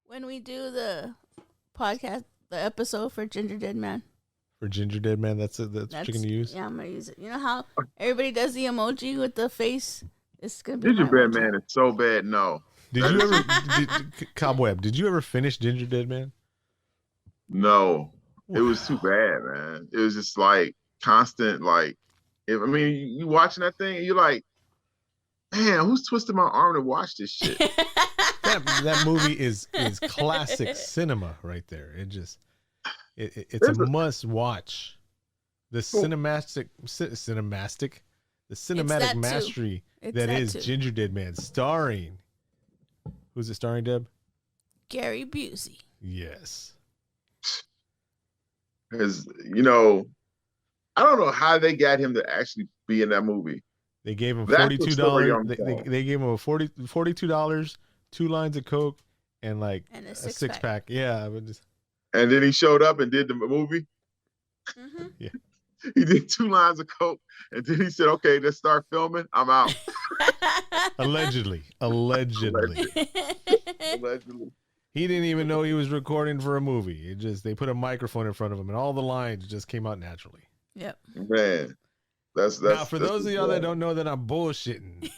when we do the podcast, the episode for Ginger Dead Man. For Ginger Dead Man, that's what you're going to use? Yeah, I'm going to use it. You know how everybody does the emoji with the face? It's going to be Ginger Dead Man is so bad, no. Did you ever, Cobweb, did you ever finish Ginger Dead Man? No. Wow. It was too bad, man. It was just like constant, like, you watching that thing and you're like, man, who's twisted my arm to watch this shit? that movie is classic cinema right there. It's a must watch. The cinematic mastery that is Ginger Dead Man, starring. Who's it starring, Deb? Gary Busey. Yes. Because I don't know how they got him to actually be in that movie. They gave him $42. They gave him $42, 2 lines of coke, and a six pack. Yeah, and then he showed up and did the movie. Mm-hmm. Yeah, he did 2 lines of coke, and then he said, "Okay, let's start filming. I'm out." Allegedly. He didn't even know he was recording for a movie. They put a microphone in front of him, and all the lines just came out naturally. Yep. Man, that's now for those of y'all that don't know that I'm bullshitting.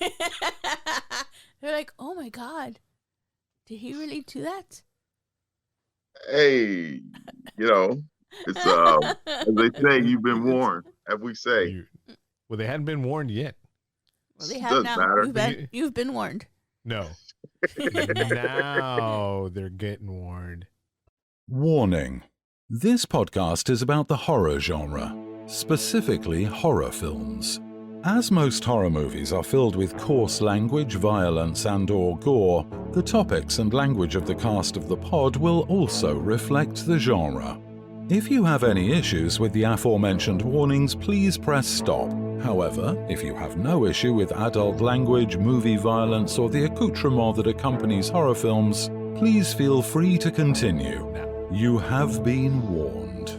They're like, "Oh my God, did he really do that?" Hey, it's as they say, you've been warned. As we say, well, they hadn't been warned yet. Well, they have now. You've been warned. No. Now they're getting warned. Warning. This podcast is about the horror genre, specifically horror films. As most horror movies are filled with coarse language, violence, and/or gore, the topics and language of the cast of the pod will also reflect the genre. If you have any issues with the aforementioned warnings, please press stop. However, if you have no issue with adult language, movie violence, or the accoutrement that accompanies horror films, please feel free to continue. You have been warned.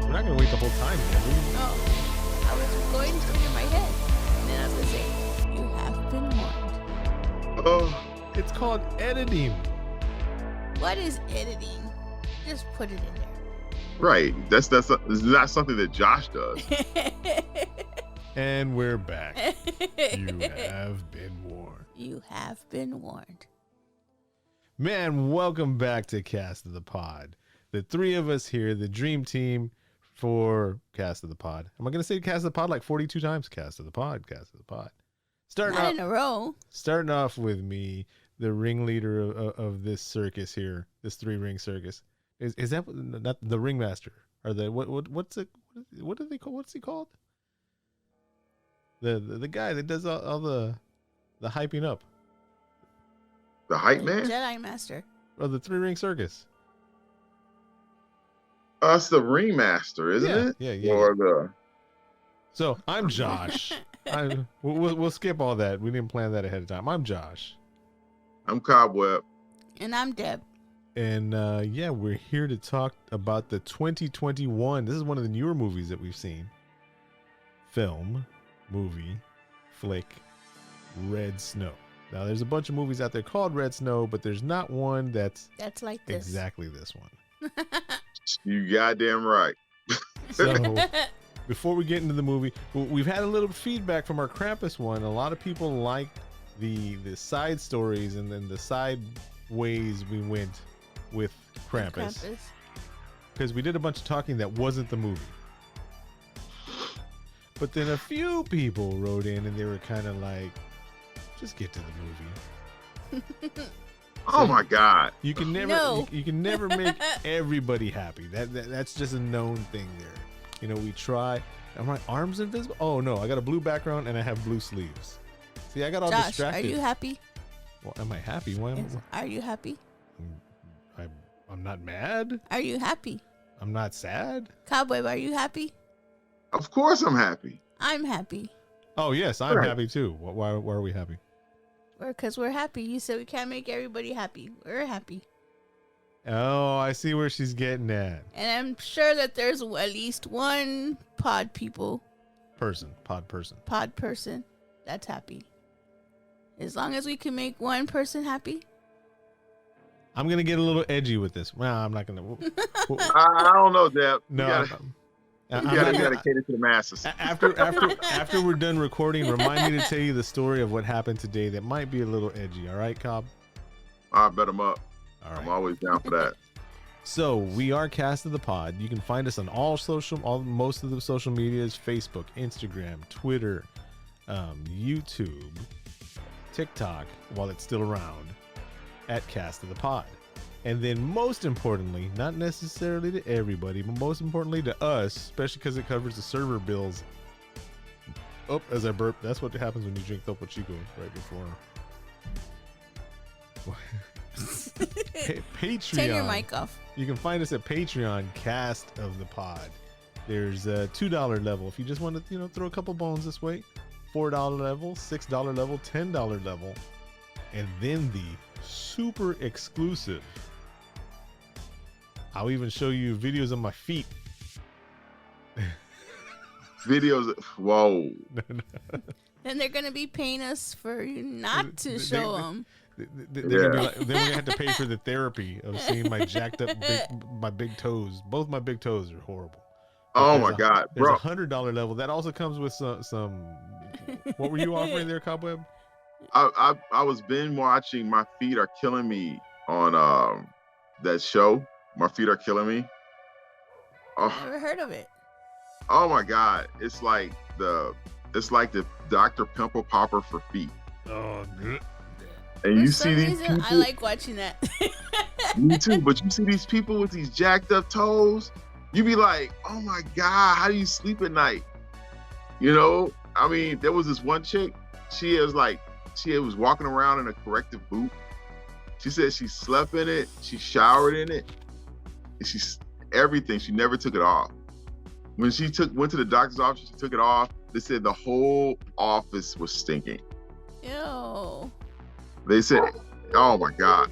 We're not going to wait the whole time. No, I was going to in my head, and then I was going to say, you have been warned. Oh, it's called editing. What is editing? Just put it in there. Right. That's not something that Josh does. And we're back. You have been warned. You have been warned. Man, welcome back to Cast of the Pod. The 3 of us here, the dream team for Cast of the Pod. Am I going to say Cast of the Pod like 42 times? Cast of the Pod, Cast of the Pod. Not in a row. Starting off with me, the ringleader of this circus here, this 3-ring circus. Is that not the ringmaster or the what's it? What do they call? What's he called? The guy that does all the hyping up. The hype man? Jedi Master. Or the 3-ring circus. It's the ringmaster, isn't it? Yeah. Or the. So I'm Josh. We'll skip all that. We didn't plan that ahead of time. I'm Josh. I'm Cobweb. And I'm Deb. And we're here to talk about the 2021. This is one of the newer movies that we've seen. Movie, flick, Red Snow. Now, there's a bunch of movies out there called Red Snow, but there's not one that's like this. Exactly this one. You goddamn right. So, before we get into the movie, we've had a little feedback from our Krampus one. A lot of people like the side stories and then the side ways we went with Krampus. Because we did a bunch of talking that wasn't the movie. But then a few people wrote in and they were kind of like, just get to the movie. Oh my God. You can never make everybody happy. That's just a known thing there. We try. Are my arms invisible? Oh no, I got a blue background and I have blue sleeves. See, I got all Josh, distracted. Are you happy? Well, am I happy? Why are you happy? I'm not mad. Are you happy? I'm not sad. Cobweb, are you happy? Of course I'm happy. I'm happy. Oh, yes, I'm happy too. Why are we happy? Because we're happy. You said we can't make everybody happy. We're happy. Oh, I see where she's getting at. And I'm sure that there's at least one pod person that's happy. As long as we can make one person happy, I'm gonna get a little edgy with this. Well, I'm not gonna. I don't know, Deb. No, You gotta cater to the masses. After we're done recording, remind me to tell you the story of what happened today that might be a little edgy. All right, Cobb? I bet them up. All right. I'm always down for that. So we are Cast of the Pod. You can find us on most of the social medias: Facebook, Instagram, Twitter, YouTube, TikTok, while it's still around, at Cast of the Pod. And then most importantly, not necessarily to everybody, but most importantly to us, especially because it covers the server bills. Oh, as I burp, that's what happens when you drink Topo Chico right before. Patreon. Turn your mic off. You can find us at Patreon, Cast of the Pod. There's a $2 level if you just want to, throw a couple bones this way. $4 level, $6 level, $10 level, and then the super exclusive. I'll even show you videos of my feet. Videos. Whoa. Then they're gonna be paying us for you not to show them. They're gonna be like, then we're gonna have to pay for the therapy of seeing my jacked up my big toes. Both my big toes are horrible. Oh my God, there's bro! $100 level that also comes with some. What were you offering there, Cobweb? I was binge watching My Feet Are Killing Me on that show. My Feet Are Killing Me. Oh, Never heard of it. oh my God! It's like the Dr. Pimple Popper for feet. Oh, good. And For you some see these reason, people. I like watching that. Me too, but you see these people with these jacked up toes, you be like, oh my God, how do you sleep at night? I mean, there was this one chick, she was walking around in a corrective boot. She said she slept in it, she showered in it, and everything, she never took it off. When she went to the doctor's office, she took it off, they said the whole office was stinking. Ew. They said, oh my God.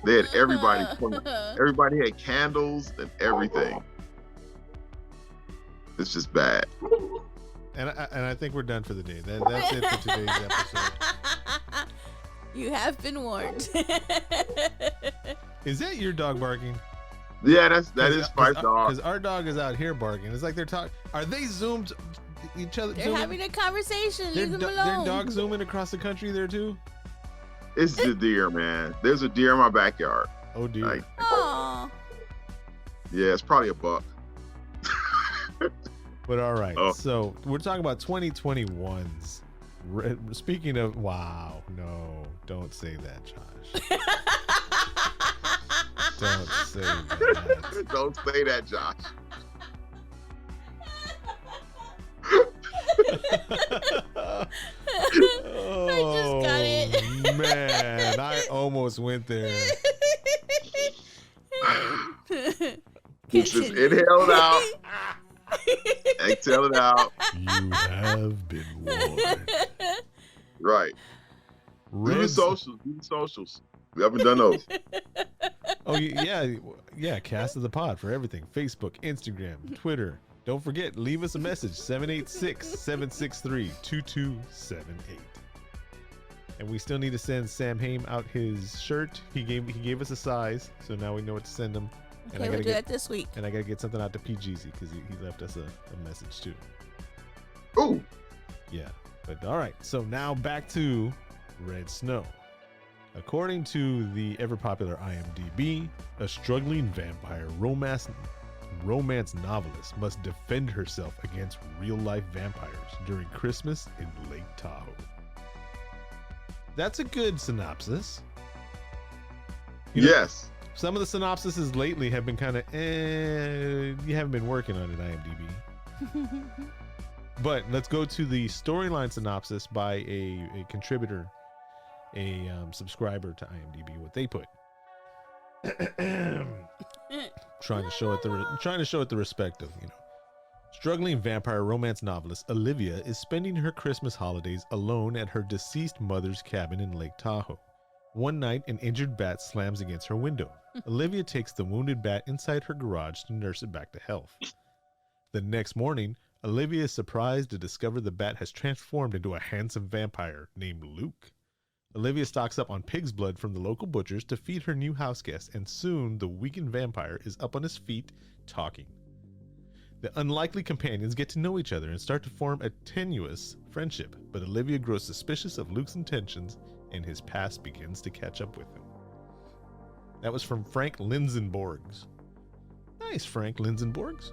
They had everybody had candles and everything. It's just bad. And I think we're done for the day. That's it for today's episode. You have been warned. Is that your dog barking? Yeah, that is Spice Dog. Because our dog is out here barking. It's like they're talking. Are they zoomed each other? They're having a conversation. Leave them alone. Their dog zooming across the country there too? It's the deer, man. There's a deer in my backyard. Oh dear. Like, Aw. yeah, it's probably a buck. But all right. Oh. So we're talking about 2021s. Speaking of, wow, no, don't say that, Josh. Don't say that. Don't say that, Josh. Oh, I just got it. Man, I almost went there. Just inhale it out. Exhale it out. You have been warned. Right. Do the socials. We haven't done those. Oh yeah, Cast of the Pod for everything. Facebook, Instagram, Twitter. Don't forget, leave us a message, 786-763-2278. And we still need to send Sam Haim out his shirt. He gave us a size, so now we know what to send him. Okay, we'll do that this week. And I gotta get something out to PGZ because he left us a message too. Ooh. Yeah, but all right. So now back to Red Snow. According to the ever-popular IMDb, a struggling vampire romance novelist must defend herself against real-life vampires during Christmas in Lake Tahoe. That's a good synopsis. Yes. Some of the synopsises lately have been kind of, you haven't been working on it, IMDb. But let's go to the storyline synopsis by a contributor, a subscriber to IMDb, what they put. trying to show it the respect of, struggling vampire romance novelist Olivia is spending her Christmas holidays alone at her deceased mother's cabin in Lake Tahoe. One night, an injured bat slams against her window. Olivia takes the wounded bat inside her garage to nurse it back to health. The next morning, Olivia is surprised to discover the bat has transformed into a handsome vampire named Luke. Olivia stocks up on pig's blood from the local butchers to feed her new house guests, and soon the weakened vampire is up on his feet, talking. The unlikely companions get to know each other and start to form a tenuous friendship, but Olivia grows suspicious of Luke's intentions, and his past begins to catch up with him. That was from Frank Linsenborgs. Nice, Frank Linsenborgs.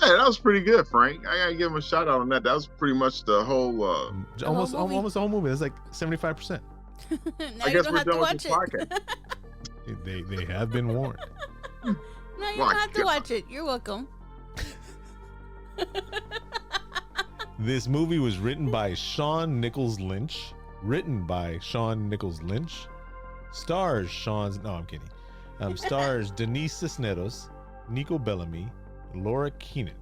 Yeah, that was pretty good, Frank. I gotta give him a shout out on that. That was pretty much the whole. Almost the whole movie. That's like 75%. Now I you guess don't we're have to done with watch this it. podcast. They have been warned. No, you don't have to watch it. You're welcome. This movie was written by Sean Nichols Lynch. Stars Stars Denise Cisneros, Nico Bellamy, Laura Keenan.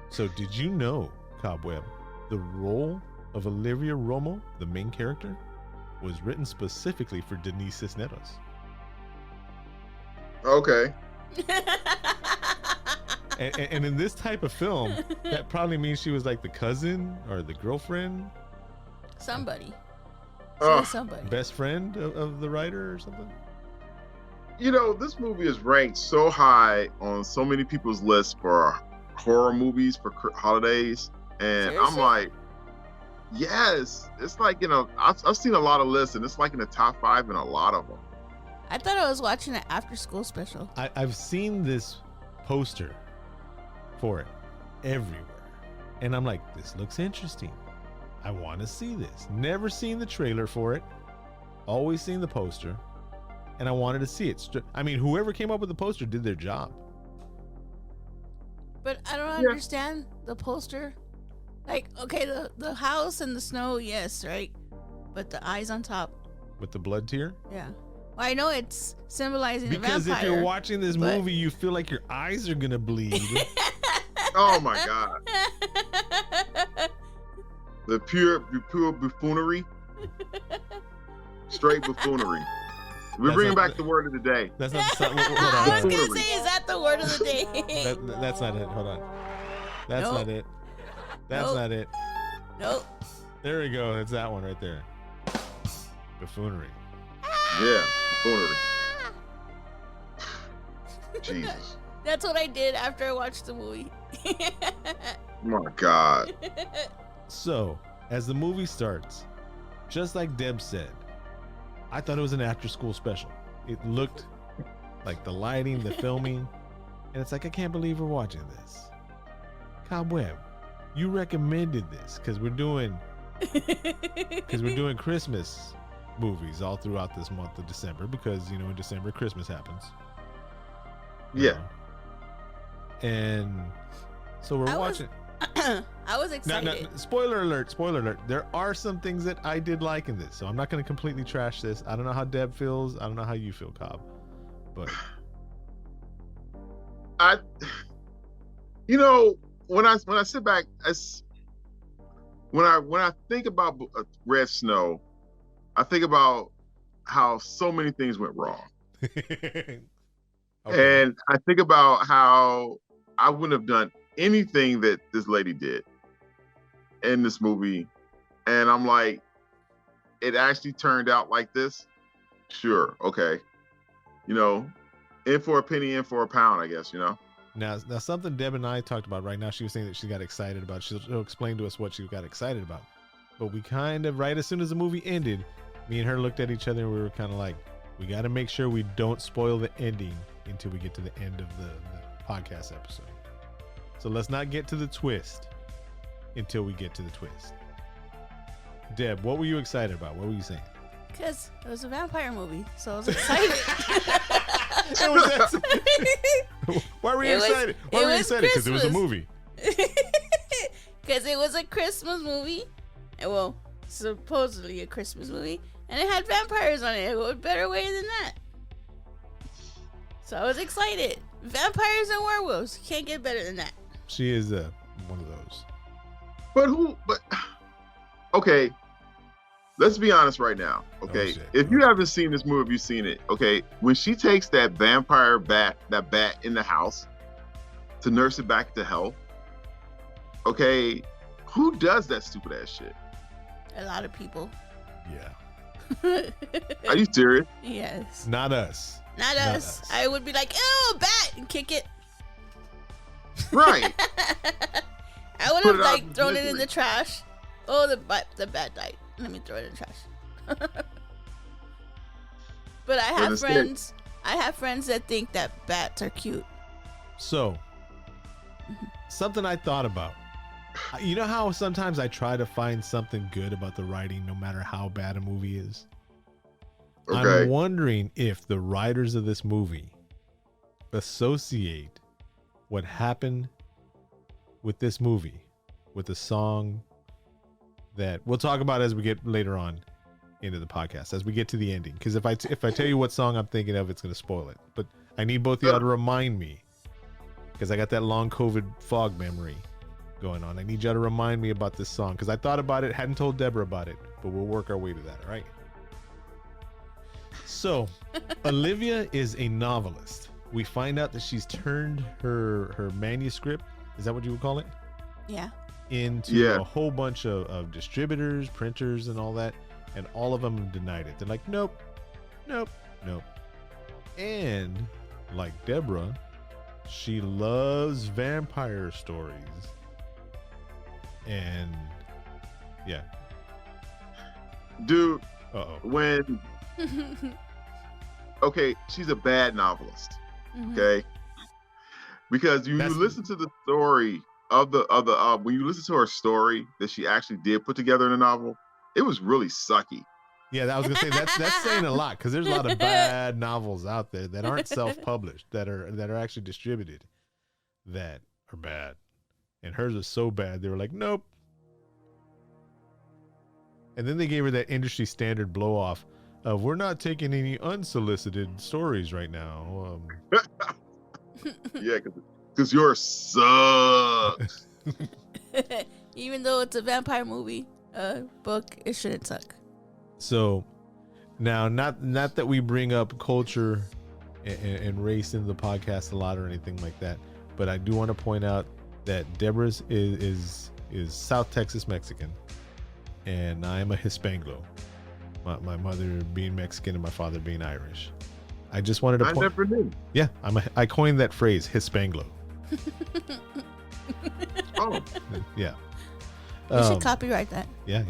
So did you know, Cobweb, the role of Olivia Romo, the main character, was written specifically for Denise Cisneros? Okay. And in this type of film, that probably means she was like the cousin or the girlfriend, Somebody. Oh. Somebody. best friend of the writer or something. You know, this movie is ranked so high on so many people's lists for horror movies for holidays, and Seriously? I'm like, yes, it's like, you know, I've seen a lot of lists, and it's like in the top 5 in a lot of them. I thought I was watching an after-school special. I've seen this poster for it everywhere, and I'm like, this looks interesting. I want to see this. Never seen the trailer for it. Always seen the poster, and I wanted to see it. I mean, whoever came up with the poster did their job. But I don't understand the poster. Like, okay, the house and the snow, yes, right? But the eyes on top. With the blood tear? Yeah. Well, I know it's symbolizing Because the vampire. if you're watching this but- movie, you feel like your eyes are gonna bleed. Oh my God. The pure buffoonery. Straight buffoonery. We're That's bringing not- back the word of the day. That's not the hold on, I was hold on. gonna say, is that the word of the day? That's not it. Hold on. That's Nope. not it. That's Nope. not it. Nope. There we go. It's that one right there. Buffoonery. Yeah, buffoonery. Jesus. That's what I did after I watched the movie. My God. So, as the movie starts, just like Deb said, I thought it was an after-school special. It looked like the lighting, the filming, and it's like, I can't believe we're watching this. Cobweb, you recommended this because we're doing Christmas movies all throughout this month of December, because you know in December Christmas happens. You Yeah. know? And so we're watching. I was excited. Now, spoiler alert, there are some things that I did like in this, so I'm not going to completely trash this. I don't know how Deb feels. I don't know how you feel, Cobb. But You know, when I sit back, when I think about Red Snow, I think about how so many things went wrong. okay. And I think about how I wouldn't have done anything that this lady did in this movie. And I'm like, it actually turned out like this? Sure, okay. You know, in for a penny, in for a pound, I guess, you know? Now something Deb and I talked about right now, she was saying that she got excited about. She'll explain to us what she got excited about. But we kind of, right as soon as the movie ended, me and her looked at each other and we were kind of like, we got to make sure we don't spoil the ending until we get to the end of the podcast episode. So let's not get to the twist until we get to the twist. Deb, what were you excited about? What were you saying? Because it was a vampire movie, so I was excited. Why were you excited? Why were you excited? Because it was a movie. Because it was a Christmas movie. Well, supposedly a Christmas movie. And it had vampires on it. What better way than that? So I was excited. Vampires and werewolves. You can't get better than that. She is one of those. But okay, let's be honest right now. Okay, Oh, shit. if you haven't seen this movie, have you seen it? Okay, when she takes that vampire bat in the house to nurse it back to health, okay, who does that stupid ass shit? A lot of people. Yeah. Are you serious? Yes. Not us. Not us. I would be like, "Oh, bat," and kick it. Right. I would Put have it out like thrown it in misery. the trash. Oh, the bat died. Let me throw it in the trash. But I have instead- friends. I have friends that think that bats are cute. So, something I thought about. You know how sometimes I try to find something good about the writing, no matter how bad a movie is? Okay. I'm wondering if the writers of this movie associate what happened with this movie with the song that we'll talk about as we get later on into the podcast, as we get to the ending. Because if I tell you what song I'm thinking of, it's going to spoil it. But I need both of y'all to remind me, because I got that long COVID fog memory going on. I need y'all to remind me about this song, because I thought about it, hadn't told Deborah about it, but we'll work our way to that, all right? So, Olivia is a novelist. We find out that she's turned her manuscript, is that what you would call it? Yeah. Into a whole bunch of distributors, printers, and all that. And all of them denied it. They're like, nope, nope, nope. And like Deborah, she loves vampire stories. And yeah. Dude, Uh-oh. when okay, she's a bad novelist. Okay, because you listen to the story of the when you listen to her story that she actually did put together in a novel, it was really sucky. Yeah, I was gonna say that's saying a lot, because there's a lot of bad novels out there that aren't self-published, that are actually distributed, that are bad, and hers is so bad they were like, nope. And then they gave her that industry standard blow off of, we're not taking any unsolicited stories right now. Yeah, because yours sucks. Even though it's a vampire movie, book, it shouldn't suck. So now, not that we bring up culture and race in the podcast a lot or anything like that, but I do want to point out that Deborah's is South Texas Mexican, and I am a Hispanglo. My mother being Mexican and my father being Irish. I just wanted to I never knew. Yeah, I coined that phrase, Hispanglo. Oh, Yeah. We should copyright that. Yeah.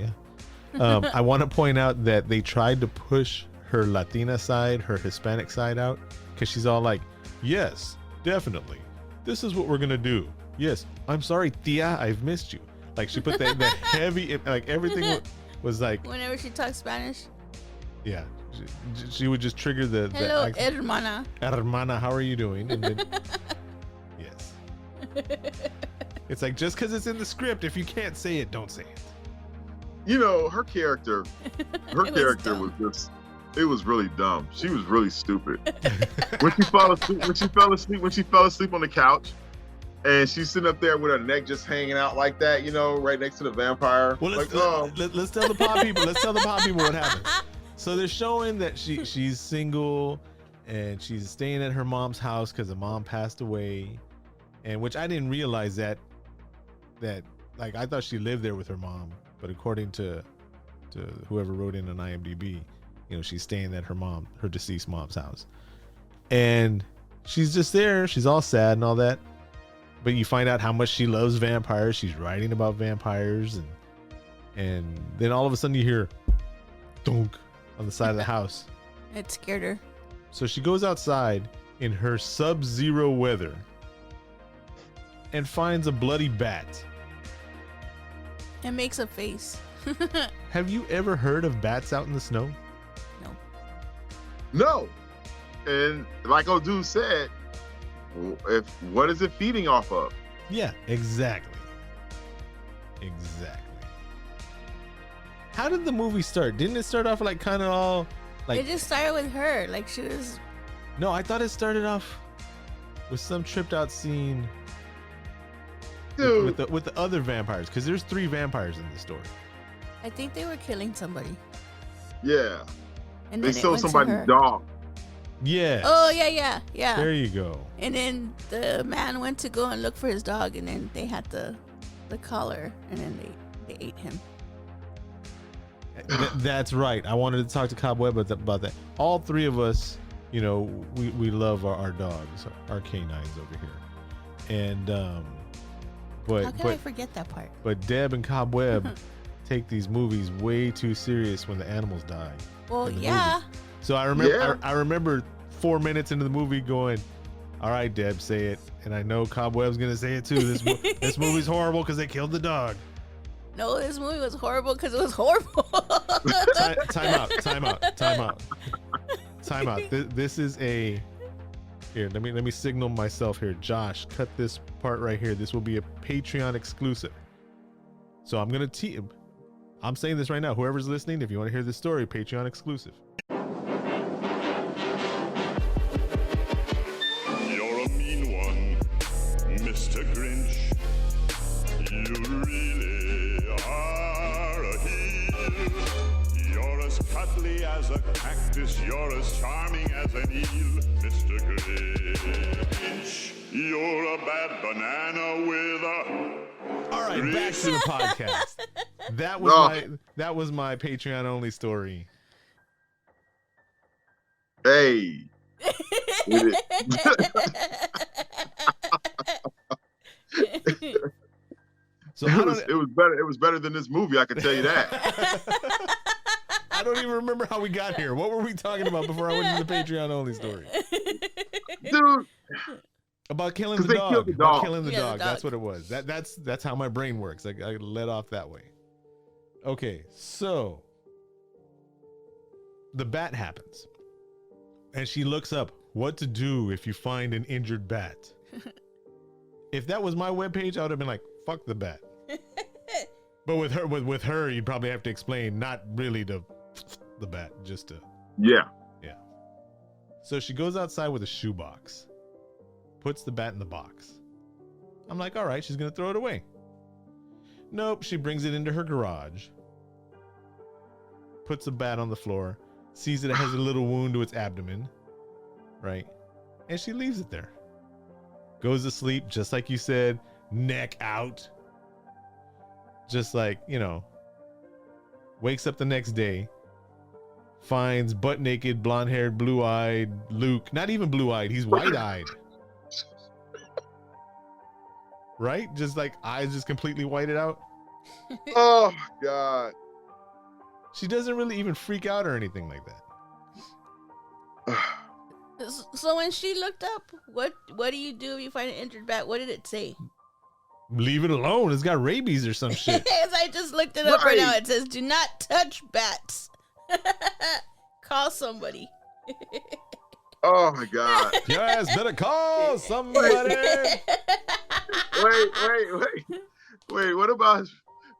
I want to point out that they tried to push her Latina side, her Hispanic side out, because she's all like, yes, definitely. This is what we're going to do. Yes, I'm sorry, tia, I've missed you. Like, she put that heavy, like, everything was like, Whenever she talks Spanish. yeah, she would just trigger the Hello, accent. hermana. Hermana, how are you doing? And then, yes. It's like, just because it's in the script, if you can't say it, don't say it. you know, her character was just, it was really dumb. She was really stupid. when she fell asleep on the couch, and she's sitting up there with her neck just hanging out like that, you know, right next to the vampire. Well, let's tell the pod people. Let's tell the pod people what happened. So they're showing that she's single, and she's staying at her mom's house because her mom passed away, and which I didn't realize that like, I thought she lived there with her mom, but according to whoever wrote in on IMDb, you know, she's staying at her deceased mom's house, and she's just there. She's all sad and all that. But you find out how much she loves vampires. She's writing about vampires, and then all of a sudden you hear dunk on the side of the house. It scared her. So she goes outside in her sub-zero weather and finds a bloody bat. It makes a face. Have you ever heard of bats out in the snow? No. And like old dude said, what is it feeding off of? Yeah, exactly. How did the movie start? Didn't it start off like kind of all like? It just started with her. Like, she was. No, I thought it started off with some tripped out scene Dude. with the other vampires, because there's 3 vampires in the story. I think they were killing somebody. Yeah. And They then stole somebody's dog. Yeah. Oh, yeah. There you go. And then the man went to go and look for his dog, and then they had the collar, and then they ate him. That's right. I wanted to talk to Cobweb about that. All three of us, you know, we love our dogs, our canines over here, and How can I forget that part? But Deb and Cobweb take these movies way too serious when the animals die. Well, yeah. Movie. So I remember, I remember 4 minutes into the movie going, "All right, Deb, say it." And I know Cobweb's gonna say it too. This movie's horrible because they killed the dog. No, this movie was horrible because it was horrible. Time out. This is a. Here, let me signal myself here. Josh, cut this part right here. This will be a Patreon exclusive. So I'm gonna I'm saying this right now. Whoever's listening, if you want to hear this story, Patreon exclusive. You're a mean one, Mr. Grinch. You really are a heel. You're as cuddly as a cactus. You're as charming as an eel, Mr. Grinch. You're a bad banana with a... All right, back to the podcast. That was my Patreon only story. Hey. So it was better. It was better than this movie. I can tell you that. I don't even remember how we got here. What were we talking about before I went to the Patreon only story? Dude. About killing the dog. Killed the dog. About killing the Yeah, dog. the dog. That's what it was. That's how my brain works. I let off that way. Okay, so the bat happens, and she looks up what to do if you find an injured bat. If that was my webpage, I would have been like, "Fuck the bat." But with her, you'd probably have to explain, not really the bat, just to. Yeah. So she goes outside with a shoebox, puts the bat in the box. I'm like, all right, she's gonna throw it away. Nope, she brings it into her garage, puts the bat on the floor, sees it has a little wound to its abdomen, right? And she leaves it there. Goes to sleep, just like you said, neck out. Just like, you know, wakes up the next day, finds butt naked, blonde haired, blue eyed Luke. Not even blue eyed, he's white eyed. Right? Just like eyes just completely whited out. Oh God. She doesn't really even freak out or anything like that. So when she looked up, what do you do if you find an injured bat? What did it say? Leave it alone. It's got rabies or some shit. As I just looked it up right now, Right. it says, "Do not touch bats. Call somebody." Oh my God. Yes, better call somebody. Wait. What about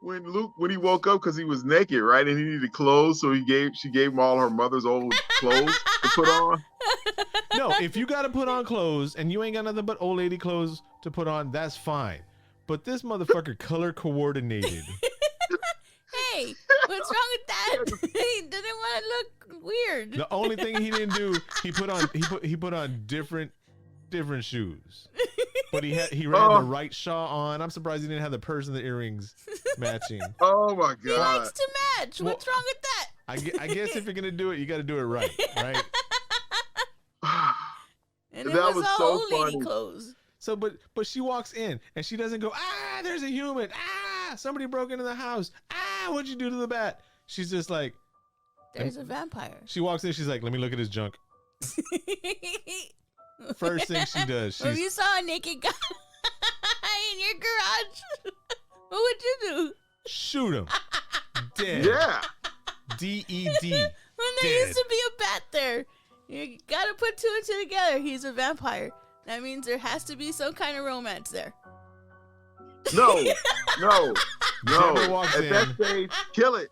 when he woke up because he was naked, right? And he needed clothes, so she gave him all her mother's old clothes to put on. No, if you got to put on clothes and you ain't got nothing but old lady clothes to put on, that's fine. But this motherfucker color coordinated. Hey, what's wrong with that? He didn't want to look weird. The only thing he didn't do, he put on different shoes. But he had the right shaw on. I'm surprised he didn't have the purse and the earrings matching. Oh my He God. likes to match. What's wrong with that? I guess if you're gonna do it, you got to do it right? And it That was was all so old lady funny. clothes. So, but she walks in and she doesn't go, "Ah, there's a human. Ah, somebody broke into the house. Ah, what'd you do to the bat?" She's just like, There's a vampire. she walks in, she's like, "Let me look at his junk." First thing she does, If you saw a naked guy in your garage, what would you do? shoot him. Dead. Yeah. D-E-D. When there used to be a bat there. You gotta put two and two together. He's a vampire. That means there has to be some kind of romance there. No. Deborah walks At that in. stage, kill it.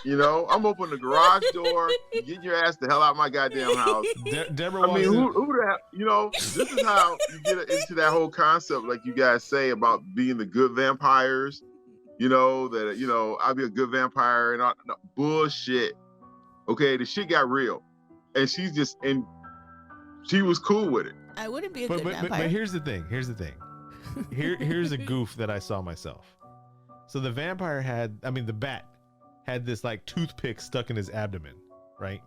You know, I'm opening the garage door. Get your ass the hell out of my goddamn house. Deborah I walks mean, in. who the hell, you know, this is how you get into that whole concept, like you guys say about being the good vampires, you know, that, you know, I'll be a good vampire and all, no, bullshit. Okay, the shit got real. And she was cool with it. I wouldn't be a But good vampire. here's the thing. Here's a goof that I saw myself. So the bat had this like toothpick stuck in his abdomen, right?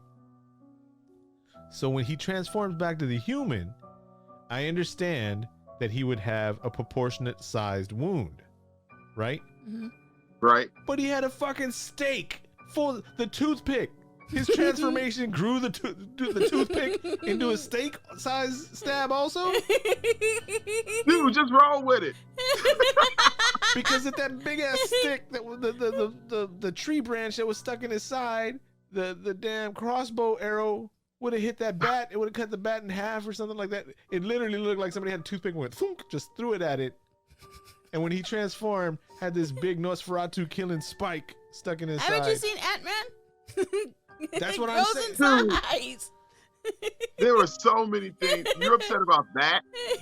So when he transforms back to the human, I understand that he would have a proportionate sized wound, right? Mhm. Right. But he had a fucking steak for the toothpick. His transformation grew the toothpick into a steak size stab also? Dude, just roll with it. Because of that big ass stick that was the tree branch that was stuck in his side, the damn crossbow arrow would have hit that bat. It would have cut the bat in half or something like that. It literally looked like somebody had a toothpick and went thunk, just threw it at it. And when he transformed, had this big Nosferatu killing spike stuck in his side. Haven't you seen Ant-Man? That's what I'm It saying. grows in size. There were so many things. You're upset about that?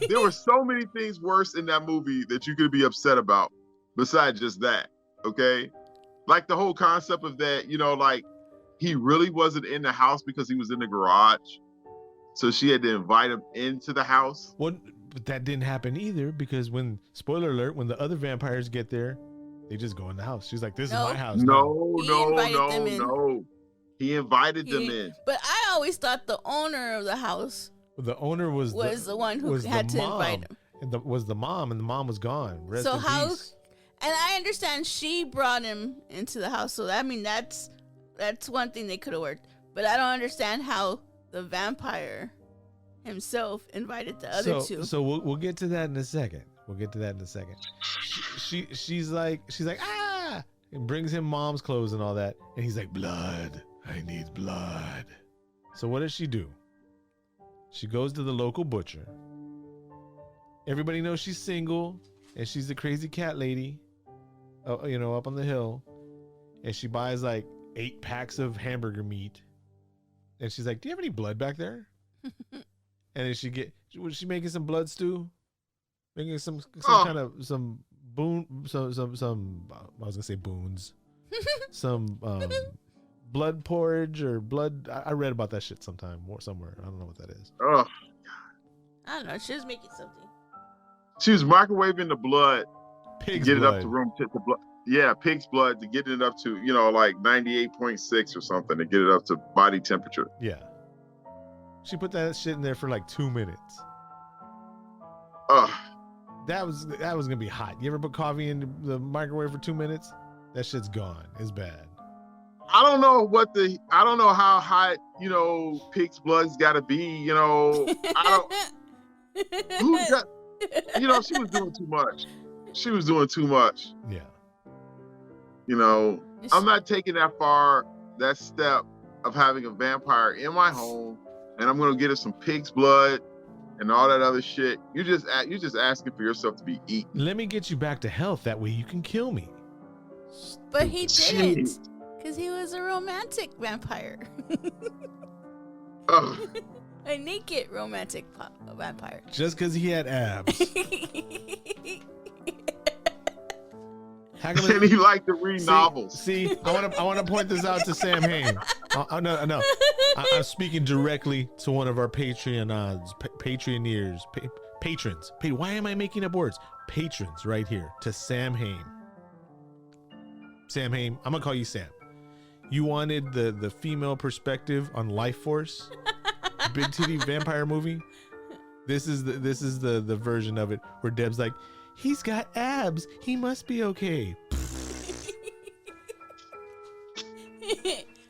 There were so many things worse in that movie that you could be upset about besides just that, okay? Like the whole concept of that, you know, like he really wasn't in the house because he was in the garage. So she had to invite him into the house. Well, but that didn't happen either because when, spoiler alert, when the other vampires get there, they just go in the house. She's like, this No. is my house. No, He no, invited no, them in. no. He invited them He- in. But I always thought the owner of the house The owner was the one who was the had to mom. invite him. And was the mom, and the mom was gone. Rest So in how? peace. And I understand she brought him into the house. So I mean, that's one thing they could have worked. But I don't understand how the vampire himself invited the other two. So we'll get to that in a second. She's like ah, and brings him mom's clothes and all that, and he's like, blood. I need blood. So what does she do? She goes to the local butcher. Everybody knows she's single, and she's the crazy cat lady, you know, up on the hill. And she buys like 8 packs of hamburger meat. And she's like, do you have any blood back there? And then was she making some blood stew? Making some kind of some I was gonna say boons. Some blood porridge or blood. I read about that shit somewhere. I don't know what that is. Oh, I don't know. She was making something. she was microwaving the blood Pig's to get blood. it up to room to the blood. Yeah, pig's blood to get it up to, you know, like 98.6 or something to get it up to body temperature. Yeah. She put that shit in there for like 2 minutes. Ugh. That was gonna be hot. You ever put coffee in the microwave for 2 minutes? That shit's gone. It's bad. I don't know how hot, you know, pig's blood's got to be, you know. Who got, you know, she was doing too much. Yeah. You know, I'm not taking that step of having a vampire in my home, and I'm gonna get her some pig's blood and all that other shit. You're just asking for yourself to be eaten. Let me get you back to health. That way you can kill me. But he Jeez. didn't. Because he was a romantic vampire. Ugh. A naked romantic vampire. Just because he had abs. How come And he liked to read novels. See, I want to point this out to Sam Hain. No. I'm speaking directly to one of our Patreoneers. Patrons. Why am I making up words? Patrons right here to Sam Hain. Sam Hain, I'm gonna call you Sam. You wanted the female perspective on Life Force, big titty vampire movie. This is the version of it where Deb's like, he's got abs. He must be okay.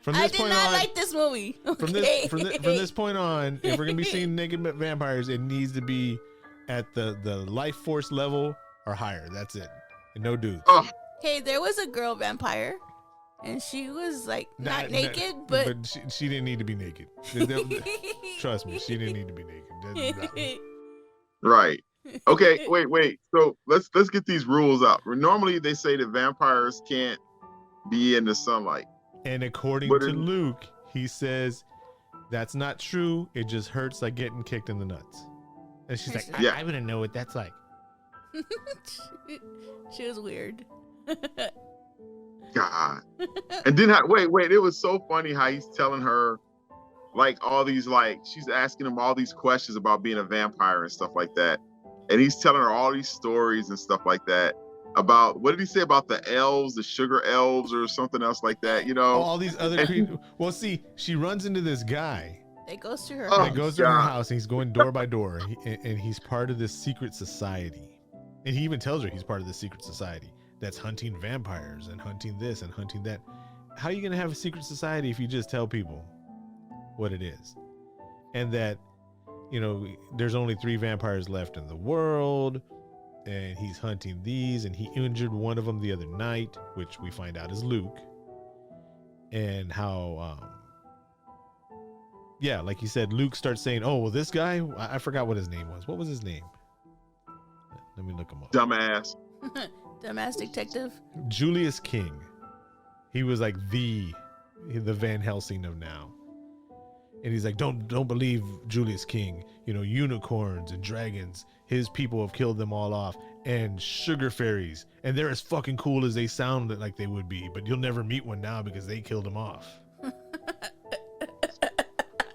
From I this did point not on, like this movie. from Okay. this point on, if we're gonna be seeing naked vampires, it needs to be at the Life Force level or higher. That's it, and no dudes. Oh, Okay, there was a girl vampire, and she was like not naked, but she didn't need to be naked. Trust me, she didn't need to be naked. right. Okay, wait. So let's get these rules out. Normally they say that vampires can't be in the sunlight. And according But to in- Luke, he says that's not true. It just hurts like getting kicked in the nuts. And she's like, Yeah. I wouldn't know what that's like. she was weird. God. And then wait, it was so funny how he's telling her like all these, like she's asking him all these questions about being a vampire and stuff like that. And he's telling her all these stories and stuff like that. about, what did he say about the elves, the sugar elves, or something else like that? You know, All these other creatures. Well, see, she runs into this guy. It goes to her Oh, house. That goes to her God. house, and he's going door by door, and he's part of this secret society. And he even tells her he's part of this secret society that's hunting vampires and hunting this and hunting that. How are you going to have a secret society if you just tell people what it is? And that, there's only 3 vampires left in the world, and he's hunting these, and he injured one of them the other night, which we find out is Luke. And how, like you said, Luke starts saying, oh, well, this guy, I forgot what his name was. What was his name? Let me look him up. Dumbass. Dumbass detective. Julius King. He was like the Van Helsing of now. And he's like, don't believe Julius King. Unicorns and dragons. His people have killed them all off. And sugar fairies. And they're as fucking cool as they sound like they would be. But you'll never meet one now because they killed them off.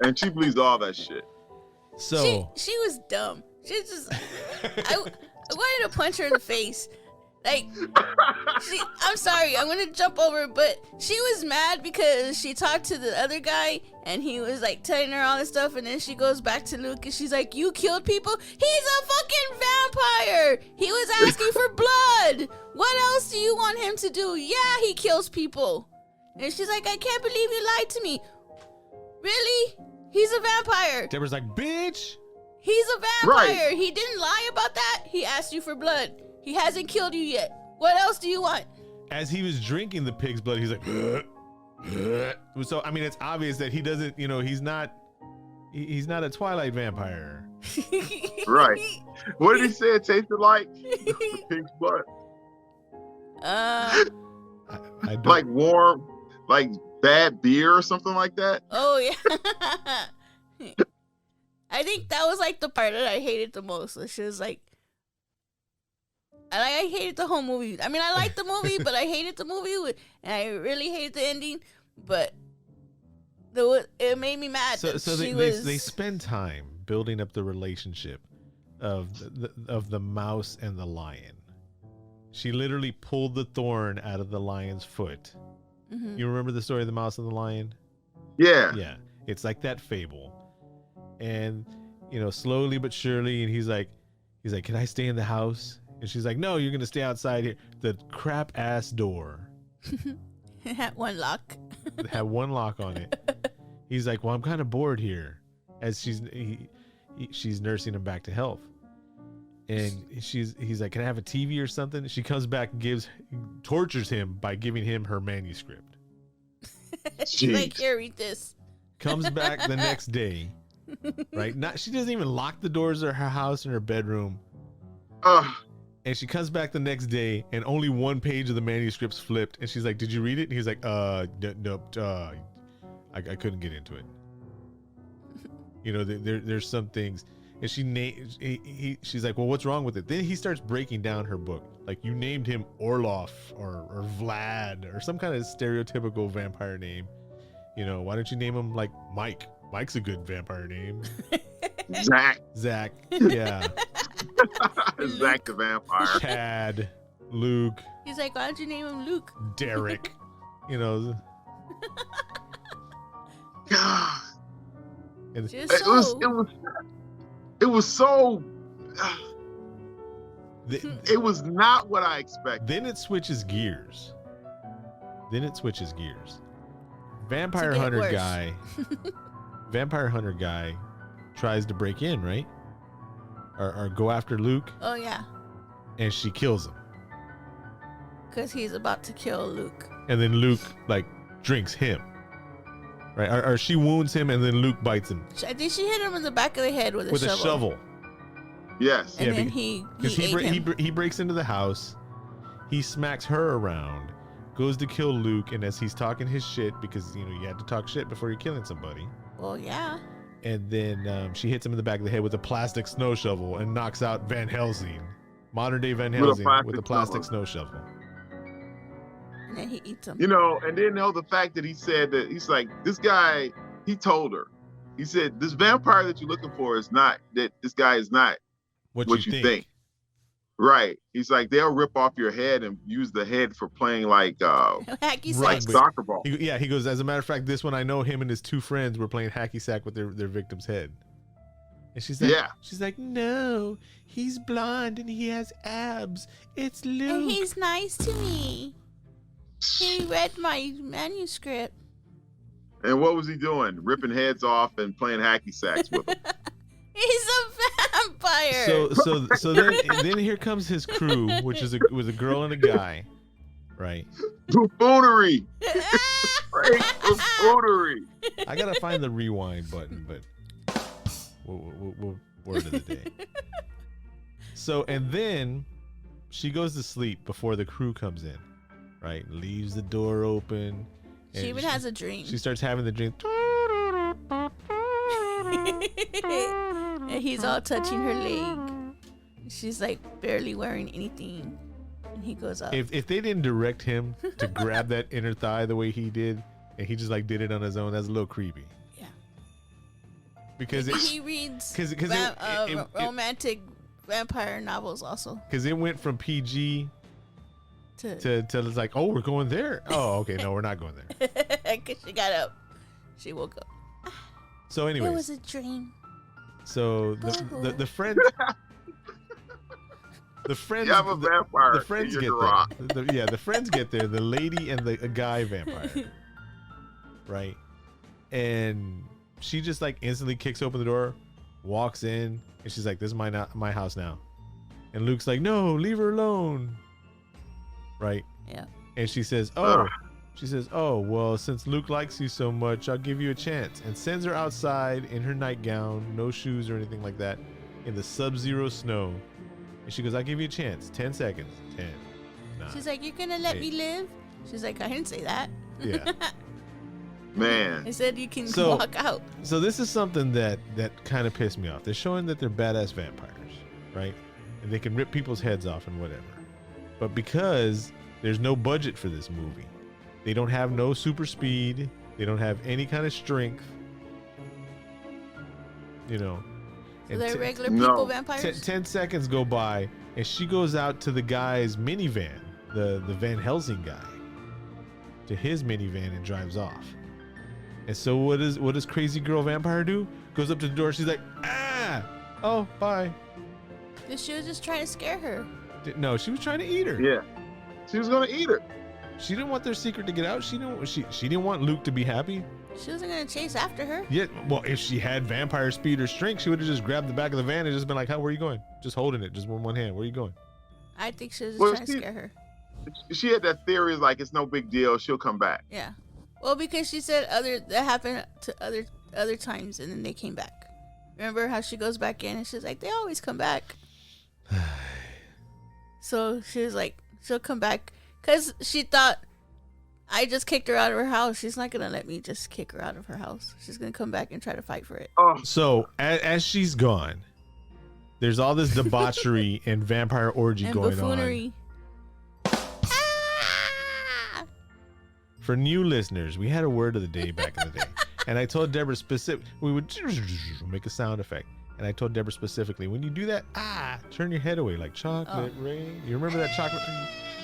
And she believes all that shit. So she was dumb. She just I wanted to punch her in the face. Like, I'm sorry, I'm gonna jump over, but she was mad because she talked to the other guy and he was like telling her all this stuff, and then she goes back to Luke and she's like, you killed people? He's a fucking vampire! He was asking for blood! What else do you want him to do? Yeah, he kills people. And she's like, I can't believe you lied to me. Really? He's a vampire. Deborah's like, bitch! He's a vampire. Right. He didn't lie about that. He asked you for blood. He hasn't killed you yet. What else do you want? As he was drinking the pig's blood, he's like, so I mean, it's obvious that he doesn't, he's not a Twilight vampire. Right. What did he say it tasted like? The pig's blood. I don't, Like warm, like bad beer or something like that. Oh yeah. I think that was like the part that I hated the most. She was like, I hated the whole movie. I mean, I liked the movie, but I hated the movie, and I really hated the ending. But it made me mad. so that they spend time building up the relationship of the mouse and the lion. She literally pulled the thorn out of the lion's foot. Mm-hmm. You remember the story of the mouse and the lion? Yeah. Yeah, it's like that fable. And slowly but surely, and he's like, can I stay in the house? And she's like, no, you're gonna stay outside here. The crap ass door It had one lock. had one lock on it. He's like, well, I'm kind of bored here, as she's nursing him back to health. And he's like, can I have a TV or something? She comes back and tortures him by giving him her manuscript. She's like, here, read this. Comes back the next day, right? She doesn't even lock the doors of her house and her bedroom. And she comes back the next day, and only one page of the manuscript's flipped. And she's like, "Did you read it?" And he's like, "Nope. I couldn't get into it. There's some things." And she's like, "Well, what's wrong with it?" Then he starts breaking down her book. Like, you named him Orloff or Vlad or some kind of stereotypical vampire name. Why don't you name him like Mike? Mike's a good vampire name. Zach. Yeah. Zach the vampire. Chad. Luke. He's like, why don't you name him Luke? Derek. God. And Just It was so. It was not what I expected. then it switches gears. Vampire get hunter worse. guy tries to break in, right? Or go after Luke, Oh yeah, and she kills him. because he's about to kill Luke. And then Luke drinks him. Right? Or she wounds him, and then Luke bites him I think she hit him in the back of the head with a shovel. Yes. And Yeah, then he Because ate him. he breaks into the house, he smacks her around, goes to kill Luke, and as he's talking his shit, because you had to talk shit before you're killing somebody, Well, yeah. and then she hits him in the back of the head with a plastic snow shovel and knocks out Van Helsing, modern day Van Helsing, with a plastic snow shovel. And then he eats him. And then the fact that he said that he's like, this guy, he told her, he said, this vampire that you're looking for is not, that this guy is not What what you you think? Right. He's like, they'll rip off your head and use the head for playing like Hacky Right, sacks. but- soccer ball. He goes, as a matter of fact, this one I know him and his two friends were playing hacky sack with their victim's head. And she's like, Yeah. no, he's blonde and he has abs. It's Luke. And he's nice to me. He read my manuscript. And what was he doing? Ripping heads off and playing hacky sacks with them. He's a vampire. So then here comes his crew, which is was a girl and a guy, right? Buffoonery. Straight buffoonery. I gotta find the rewind button, but we'll word of the day. So, and then she goes to sleep before the crew comes in, right? Leaves the door open. She and even has a dream. She starts having the dream. And he's all touching her leg. She's like barely wearing anything. And he goes up. If they didn't direct him to grab that inner thigh the way he did, and he just like did it on his own, that's a little creepy. Yeah. Because he reads romantic vampire novels also. Because it went from PG To it's like, oh, we're going there. Oh, okay, no, we're not going there. Because she got up. She woke up. So, anyways, It was a dream. so the friends. The friends, You have a vampire. the friends in get your there. garage. The friends get there. The lady and the guy vampire, right? And she just like instantly kicks open the door, walks in, and she's like, "This is my house now." And Luke's like, "No, leave her alone." Right? Yeah. And she says, Ugh. "Oh, well, since Luke likes you so much, I'll give you a chance." And sends her outside in her nightgown, no shoes or anything like that, in the sub-zero snow. And she goes, "I'll give you a chance. 10 seconds. 10. 9." She's like, "You're gonna let me live?" She's like, "I didn't say that." Yeah. Man. I said you can So- walk out. So this is something that kind of pissed me off. They're showing that they're badass vampires, right? And they can rip people's heads off and whatever. But because there's no budget for this movie, they don't have no super speed. They don't have any kind of strength. You know. So And they're t- regular No. people vampires. 10 seconds go by, and she goes out to the guy's minivan, the Van Helsing guy, to his minivan and drives off. And so what does crazy girl vampire do? Goes up to the door. She's like, "Ah, oh, bye." She was just trying to scare her. No, she was trying to eat her. Yeah. She was gonna eat her. She didn't want their secret to get out. She didn't want Luke to be happy. She wasn't gonna chase after her. Yet, well, if she had vampire speed or strength, she would have just grabbed the back of the van and just been like, "How? Where are you going?" Just holding it, just with one hand. Where are you going? I think she was just Well, trying to scare her. She had that theory, is like, it's no big deal. She'll come back. Yeah. Well, because she said that happened to other times, and then they came back. Remember how she goes back in and she's like, "They always come back." So she was like, she'll come back because she thought I just kicked her out of her house. She's not gonna let me just kick her out of her house. She's gonna come back and try to fight for it. Oh, So as she's gone, there's all this debauchery and vampire orgy And going buffoonery. on. For new listeners, we had a word of the day back in the day, and I told Deborah we would make a sound effect, and I told Deborah specifically, when you do that, turn your head away like chocolate rain. You remember that chocolate?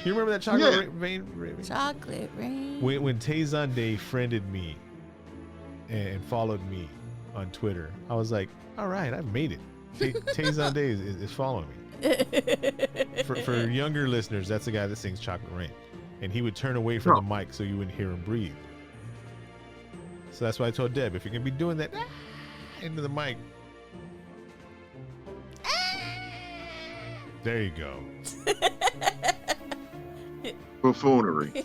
You remember that chocolate rain? Chocolate rain. When Tayzon Day friended me and followed me on Twitter, I was like, all right, I've made it. Tayzon Day is following me. For younger listeners, that's the guy that sings Chocolate Rain. And he would turn away from the mic so you wouldn't hear him breathe. So that's why I told Deb, if you're going to be doing that into the mic, there you go. buffoonery.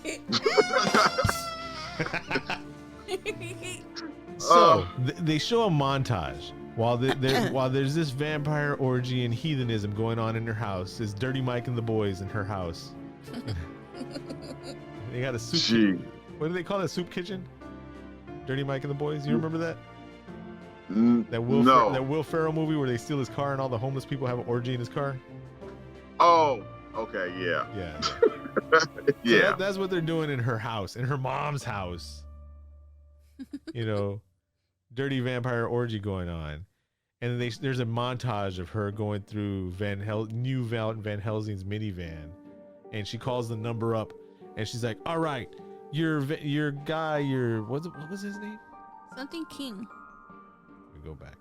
So they show a montage while while there's this vampire orgy and heathenism going on in her house. There's Dirty Mike and the boys in her house. They got a soup. Gee. What do they call that? Soup kitchen? Dirty Mike and the boys. You remember that? That Will Ferrell movie where they steal his car and all the homeless people have an orgy in his car. Oh, okay, yeah. Yeah. Yeah. So that's what they're doing in her house, in her mom's house. You know, dirty vampire orgy going on. And there's a montage of her going through Van Helsing's minivan, and she calls the number up, and she's like, "All right, your guy, what was his name? Something King. Let me go back.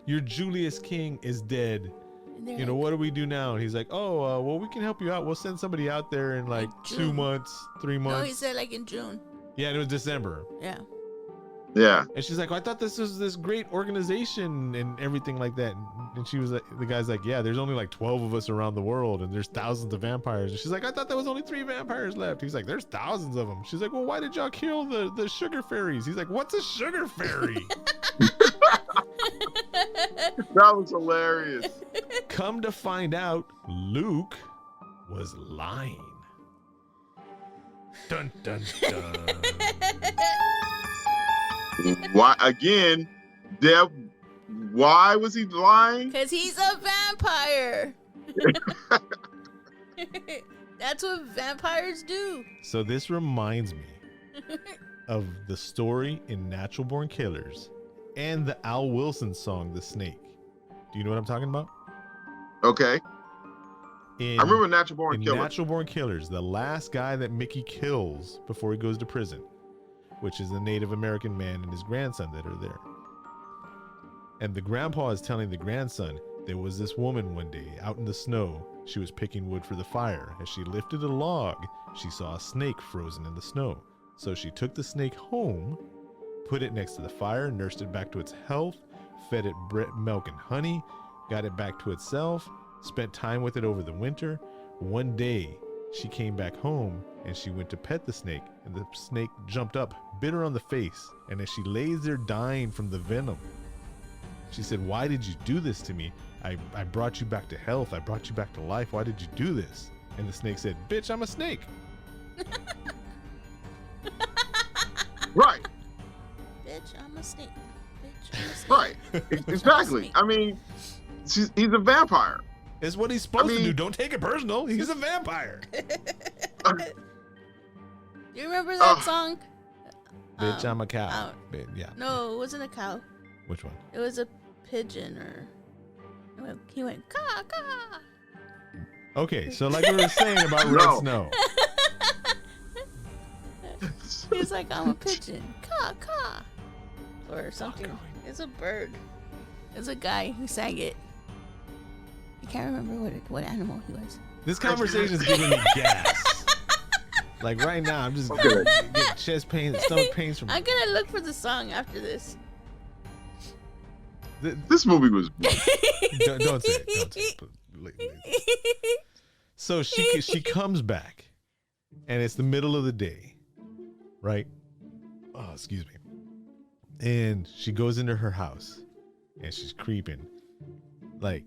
Your Julius King is dead. And they're You know, what do we do now?" And he's like, "Oh, well, we can help you out. We'll send somebody out there in like June. 2 months, 3 months." No, he said like in June. Yeah, and it was December. Yeah. Yeah. And she's like, "I thought this was this great organization and everything like that." And she was like, the guy's like, "Yeah, there's only like 12 of us around the world, and there's thousands of vampires." And she's like, "I thought there was only 3 vampires left." He's like, "There's thousands of them." She's like, "Well, why did y'all kill the sugar fairies?" He's like, "What's a sugar fairy?" That was hilarious. Come to find out, Luke was lying. Dun dun dun. Why again? Deb, why was he lying? Because he's a vampire. That's what vampires do. So this reminds me of the story in Natural Born Killers and the Al Wilson song, The Snake. Do you know what I'm talking about? Okay. I remember Natural Born Killers. Natural Born Killers, the last guy that Mickey kills before he goes to prison, which is a Native American man and his grandson that are there. And the grandpa is telling the grandson, there was this woman one day out in the snow. She was picking wood for the fire. As she lifted a log, she saw a snake frozen in the snow. So she took the snake home, put it next to the fire, nursed it back to its health, fed it milk and honey, got it back to itself, spent time with it over the winter. One day, she came back home and she went to pet the snake, and the snake jumped up, bit her on the face, and as she lays there dying from the venom, she said, "Why did you do this to me? I brought you back to health. I brought you back to life. Why did you do this?" And the snake said, "Bitch, I'm a snake." Right. Bitch, I'm a snake. Bitch, I'm a snake. Right. Exactly. I mean, he's a vampire. It's what he's supposed to mean- do. Don't take it personal. He's a vampire. Do you remember that song? Bitch, I'm a cow. Yeah. No, it wasn't a cow. Which one? It was a pigeon, or he went caw caw. Okay, so like we were saying about Red No. Snow. He was like, "I'm a pigeon, caw caw," or something. going. It's a bird. It's a guy who sang it. I can't remember what animal he was. This conversation is giving me gas. Like right now, I'm just Okay. getting chest pains, stomach pains from. I'm gonna look for the song after this. This movie was Don't say it. Don't say it. So she comes back, and it's the middle of the day, right? Oh, excuse me. And she goes into her house, and she's creeping, like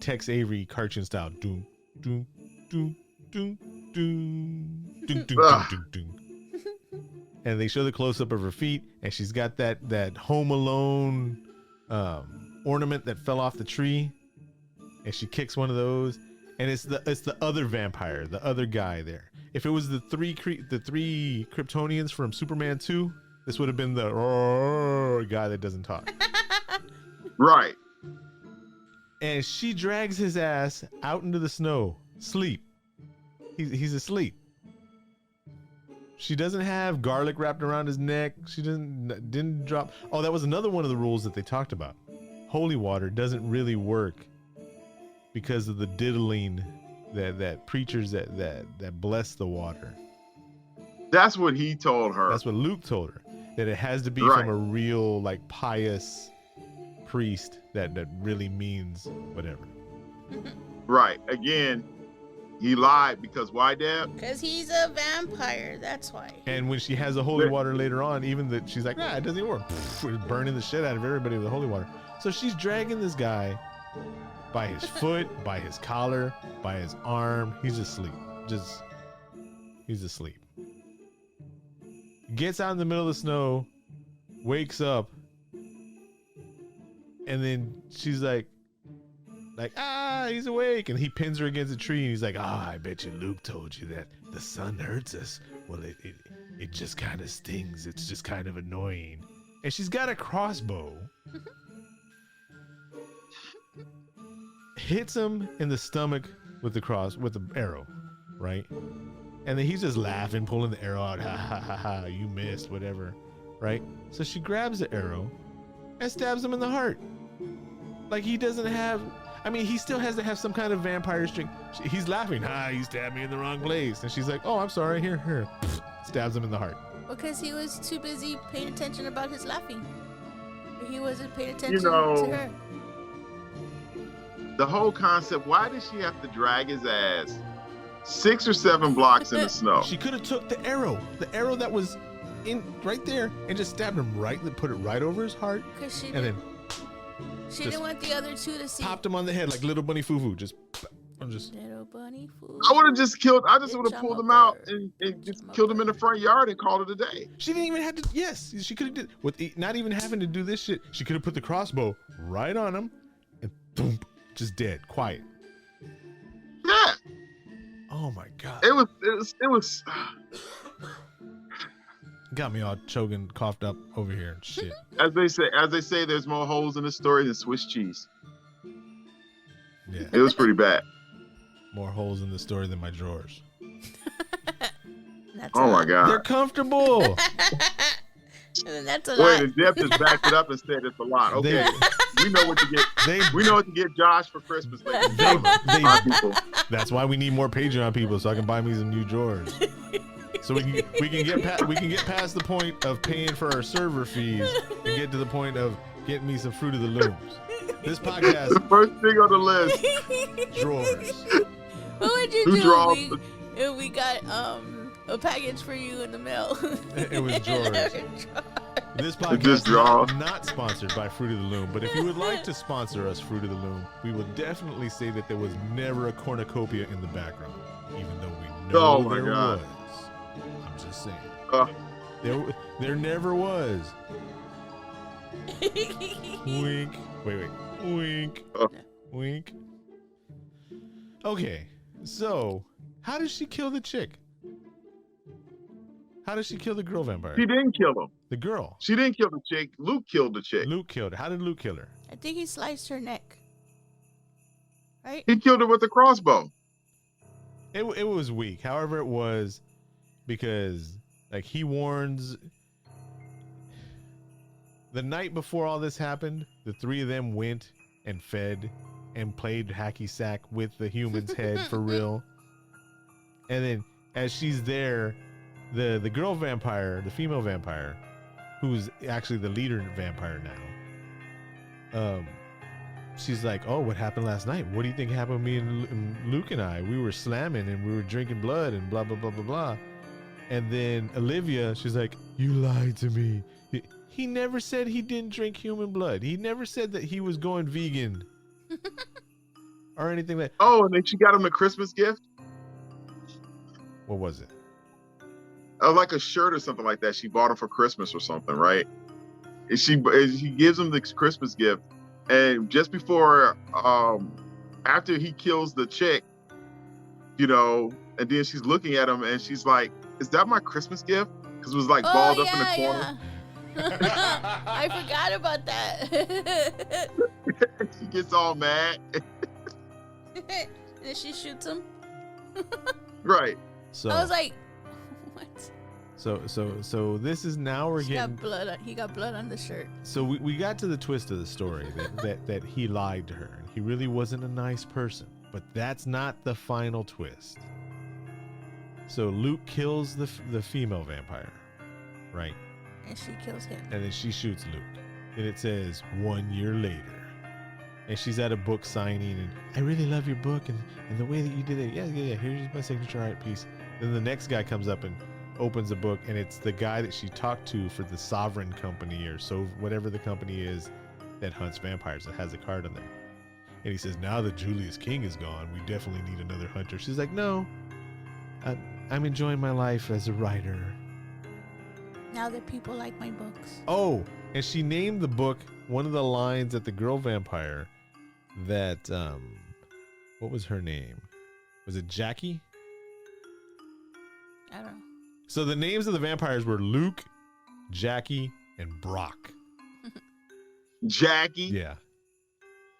Tex Avery cartoon style. Doom, doom, doom, doom, doom, doom, doom, doom, doom, doom. And they show the close up of her feet, and she's got that Home Alone ornament that fell off the tree, and she kicks one of those, and it's the other vampire, the other guy there. If it was the three Kryptonians from Superman 2, this would have been the guy that doesn't talk. right. And she drags his ass out into the snow, sleep. He's asleep. She doesn't have garlic wrapped around his neck. She didn't drop. Oh, that was another one of the rules that they talked about. Holy water doesn't really work because of the diddling that preachers that bless the water. That's what he told her. That's what Luke told her, that it has to be Right. from a real like pious priest that really means whatever. Right. Again, he lied because why, Deb? Because he's a vampire, that's why. And when she has the holy water later on, even that she's like, nah, it doesn't even work. We're burning the shit out of everybody with the holy water. So she's dragging this guy by his foot, by his collar, by his arm. He's asleep. He's asleep. Gets out in the middle of the snow, wakes up, and then she's like, he's awake, and he pins her against a tree, and he's like, I bet you Luke told you that the sun hurts us. Well, it just kind of stings. It's just kind of annoying. And she's got a crossbow, hits him in the stomach with the arrow, right? And then he's just laughing, pulling the arrow out. Ha ha ha ha! You missed, whatever, right? So she grabs the arrow and stabs him in the heart. Like he doesn't have. I mean, he still has to have some kind of vampire strength. He's laughing. Ha! You stabbed me in the wrong place. And she's like, "Oh, I'm sorry. Here." Stabs him in the heart. Because he was too busy paying attention about his laughing. He wasn't paying attention You know, to her. The whole concept, why did she have to drag his ass 6 or 7 blocks in the snow? She could have took the arrow that was in right there, and just stabbed him put it right over his heart, Because she and then didn't want the other two to see. popped him on the head like little bunny foo-foo. Just Little bunny fool. I would have just killed, I just Bitch, would have I'm pulled a him out bird. and just I'm a killed him in the bird. front yard and called it a day. She didn't even have to. Yes, she could have did with not even having to do this shit. She could have put the crossbow right on him, and boom, just dead, quiet. Yeah, Oh my god, it was. got me all choking, coughed up over here and shit. As they say, there's more holes in the story than Swiss cheese. Yeah, It was pretty bad. more holes in the story than my drawers. That's Oh my They're god. comfortable. And that's a Wait, lot. the Jeff just backed it up and said it's a lot. Okay, we know what to get. They We know what to get Josh for Christmas. Ladies and They- gentlemen. they- Our people. That's why we need more Patreon people, so I can buy me some new drawers. So we can get past the point of paying for our server fees and get to the point of getting me some Fruit of the Looms. This The podcast, first thing on the list. drawers. What would you Who do draws if we got a package for you in the mail? It was drawers. This Just podcast draw. is not sponsored by Fruit of the Loom, but if you would like to sponsor us, Fruit of the Loom, we will definitely say that there was never a cornucopia in the background, even though we know Oh my there God. was. I'm just saying. Uh, There never was. Wink. Wait. Wink. Oh. Wink. Okay, so how does she kill the chick? How does she kill the girl vampire? She didn't kill him. The girl. She didn't kill the chick. Luke killed the chick. Luke killed her. How did Luke kill her? I think he sliced her neck. Right? He killed her with a crossbow. It was weak. However, it was because like he warns. The night before all this happened, the three of them went and fed and played hacky sack with the human's head for real. And then as she's there, the girl vampire, the female vampire, who's actually the leader vampire now, she's like, "Oh, what happened last night? What do you think happened to me and Luke and I? We were slamming and we were drinking blood and blah blah blah blah blah." And then Olivia, she's like, "You lied to me. He never said he didn't drink human blood. He never said that he was going vegan or anything like." Oh, and then she got him a Christmas gift. What was it? Like a shirt or something like that. She bought him for Christmas or something, right? And she gives him this Christmas gift, and just before, after he kills the chick, and then she's looking at him and she's like, "Is that my Christmas gift?" Because it was like balled up in the corner. Yeah. I forgot about that. She gets all mad. And then she shoots him. Right. So I was like, what? so this is now we're He getting. got blood. He got blood on the shirt. So we got to the twist of the story that he lied to her. He really wasn't a nice person. But that's not the final twist. So Luke kills the female vampire, right? And she kills him. And then she shoots Luke. And it says 1 year later. And she's at a book signing, and I really love your book and the way that you did it. Yeah, here's my signature art piece. Then the next guy comes up and opens the book, and it's the guy that she talked to for the Sovereign Company, or so whatever the company is that hunts vampires, that has a card on there. And he says, now that Julius King is gone, we definitely need another hunter. She's like, no, I'm enjoying my life as a writer. Now that people like my books. Oh, and she named the book, one of the lines at the girl vampire that, what was her name? Was it Jackie? I don't know. So the names of the vampires were Luke, Jackie, and Brock. Jackie. Yeah.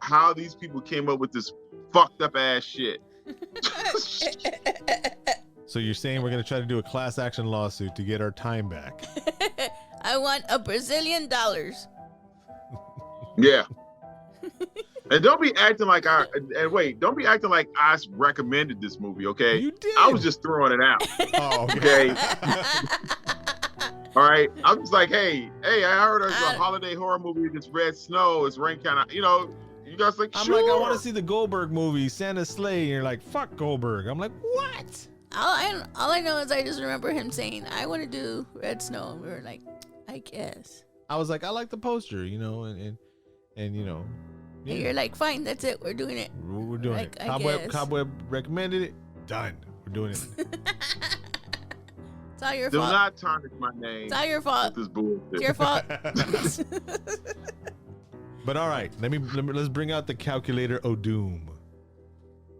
how these people came up with this fucked up ass shit. So you're saying we're gonna try to do a class action lawsuit to get our time back? I want $1 Brazilian. Yeah. And don't be acting like don't be acting like I recommended this movie, okay? You did. I was just throwing it out. Oh, Okay. All right. I'm just like, hey, I heard there's a holiday horror movie, this Red Snow, it's rain kind of, you guys like, I'm sure. like, I want to see the Goldberg movie, Santa's Sleigh. And you're like, fuck Goldberg. I'm like, what? All I know is I just remember him saying, I want to do Red Snow. And we were like, I guess. I was like, I like the poster, and yeah. And you're like, fine, that's it. We're doing it. We're doing Like, it. I guess. Cobweb recommended it. Done. We're doing it. It's all your Do fault. not tarnish my name. It's all your fault. With this bullshit. It's your fault. But all right, let's bring out the calculator o doom.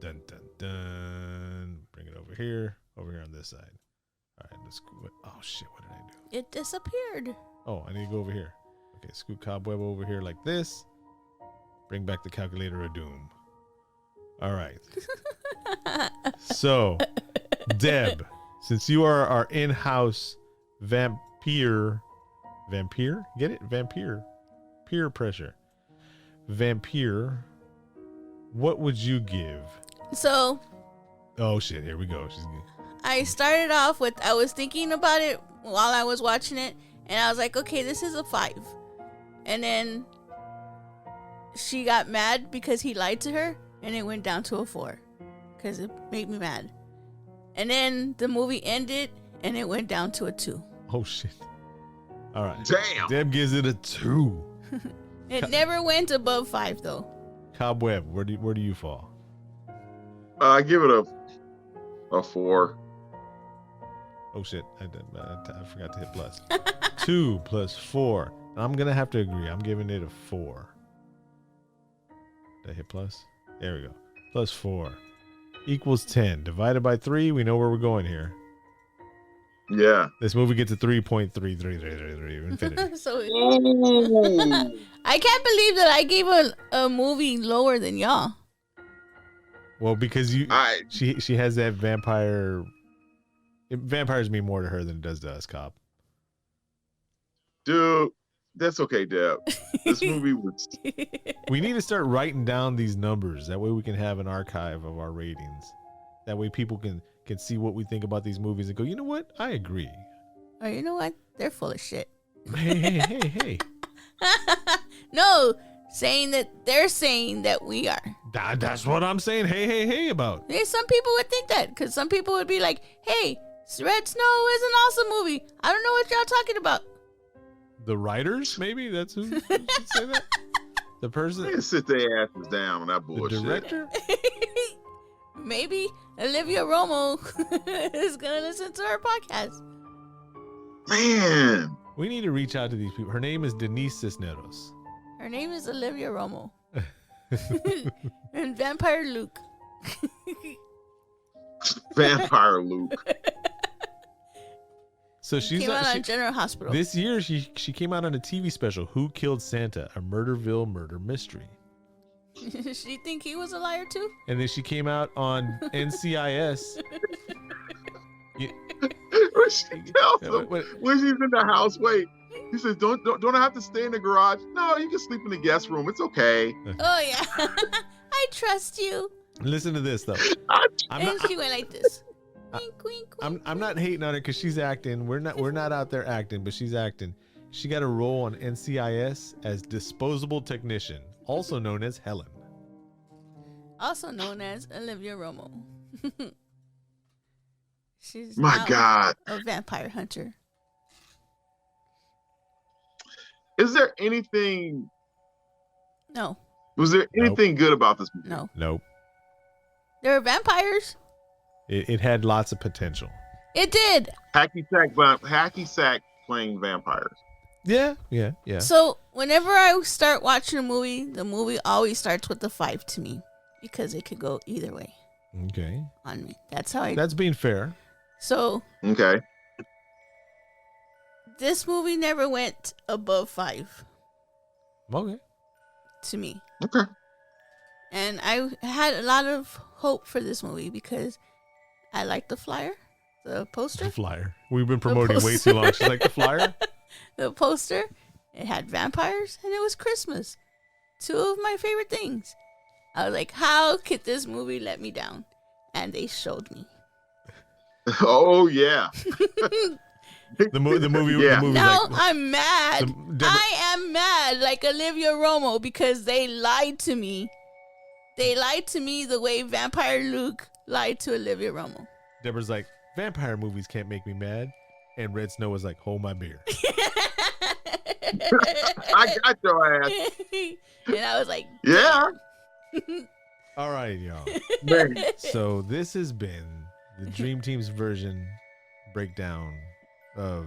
Dun dun dun. Bring it over here on this side. All right, let's go. Oh shit, what did I do? It disappeared. Oh, I need to go over here. Okay, scoot Cobweb over here like this. Bring back the calculator of doom. All right. So, Deb, since you are our in-house vampire, get it? Vampire, peer pressure. Vampire, what would you give? So, Oh shit, here we go. She's good. I started off with, I was thinking about it while I was watching it, and I was like, okay, this is a 5. And then she got mad because he lied to her, and it went down to a 4 because it made me mad. And then the movie ended, and it went down to a 2. Oh shit. All right. Damn. Deb gives it a 2. It never went above 5 though. Cobweb, where do you fall? I give it a 4. Oh shit, I forgot to hit plus. 2 plus 4. I'm gonna have to agree. I'm giving it a 4. Did I hit plus? There we go. Plus 4 equals 10. Divided by 3, we know where we're going here. Yeah. This movie gets a 3.3333 infinity. So Ooh. I can't believe that I gave a movie lower than y'all. Well, because she has that vampire. Vampires mean more to her than it does to us, Cobb. Dude, that's okay, Deb. This movie was. We need to start writing down these numbers. That way we can have an archive of our ratings. That way people can see what we think about these movies and go, you know what? I agree. Oh, you know what? They're full of shit. Hey. No, they're saying that we are. That's what I'm saying. Hey about. Yeah, some people would think that, because some people would be like, hey, Red Snow is an awesome movie. I don't know what y'all talking about. The writers, maybe? That's who should say that? The person? They sit their asses down on that The bullshit. director? Maybe Olivia Romo is going to listen to our podcast. Man. We need to reach out to these people. Her name is Denise Cisneros. Her name is Olivia Romo. And Vampire Luke. Vampire Luke. So she's Came out on General Hospital. This year she came out on a TV special, Who Killed Santa? A Murderville Murder Mystery. She think he was a liar too? And then she came out on NCIS. When she tells him when she's in the house, wait. He says, "Don't I have to stay in the garage? No, you can sleep in the guest room. It's okay." Oh yeah, I trust you. Listen to this though. And she went like this. Wink, wink, wink. I'm not hating on her because she's acting. We're not out there acting, but she's acting. She got a role on NCIS as disposable technician, also known as Helen. Also known as Olivia Romo. She's My now God. a vampire hunter. Is there anything? No, Was there anything good about this movie? no. Nope. There were vampires. It had lots of potential. It did. Hacky sack playing vampires. Yeah. So whenever I start watching a movie, the movie always starts with the 5 to me because it could go either way Okay. on me. That's how I. That's being fair. So Okay. this movie never went above 5 Okay. to me. Okay. And I had a lot of hope for this movie because I liked the flyer, the poster. The flyer. We've been promoting way too long. She's like, the flyer? The poster. It had vampires and it was Christmas. Two of my favorite things. I was like, how could this movie let me down? And they showed me. Oh yeah. The movie. Yeah. The movie. Now Like, I'm mad. Deborah- I am mad like Olivia Romo because they lied to me. They lied to me the way Vampire Luke lied to Olivia Romo. Deborah's like, vampire movies can't make me mad. And Red Snow was like, hold my beer. I got your ass. And I was like, Yeah. All right, y'all. Man. So this has been the Dream Team's version breakdown of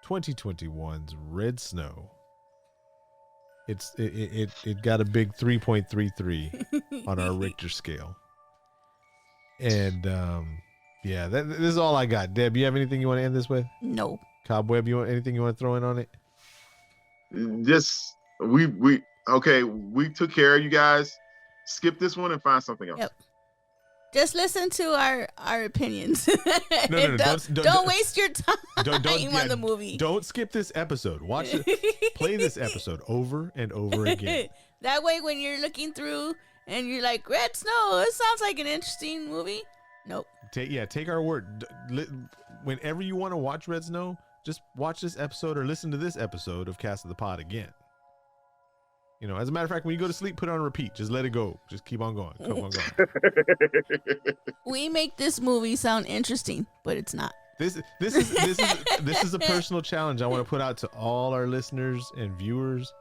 2021's Red Snow. It got a big 3.33 on our Richter scale. And yeah, this is all I got. Deb, you have anything you want to end this with? no. Cobweb, you want anything you want to throw in on it? Just we took care of you guys. Skip this one and find something else. Yep. Just listen to our opinions. No, don't waste your time Don't on the movie. Don't skip this episode. Watch it. Play this episode over and over again. That way, when you're looking through and you're like, Red Snow, this sounds like an interesting movie. Nope. Take our word. Whenever you want to watch Red Snow, just watch this episode or listen to this episode of Cast of the Pod again. You know, as a matter of fact, when you go to sleep, put it on repeat. Just let it go. Just keep on going. Keep on going. We make this movie sound interesting, but it's not. This is a personal challenge I want to put out to all our listeners and viewers,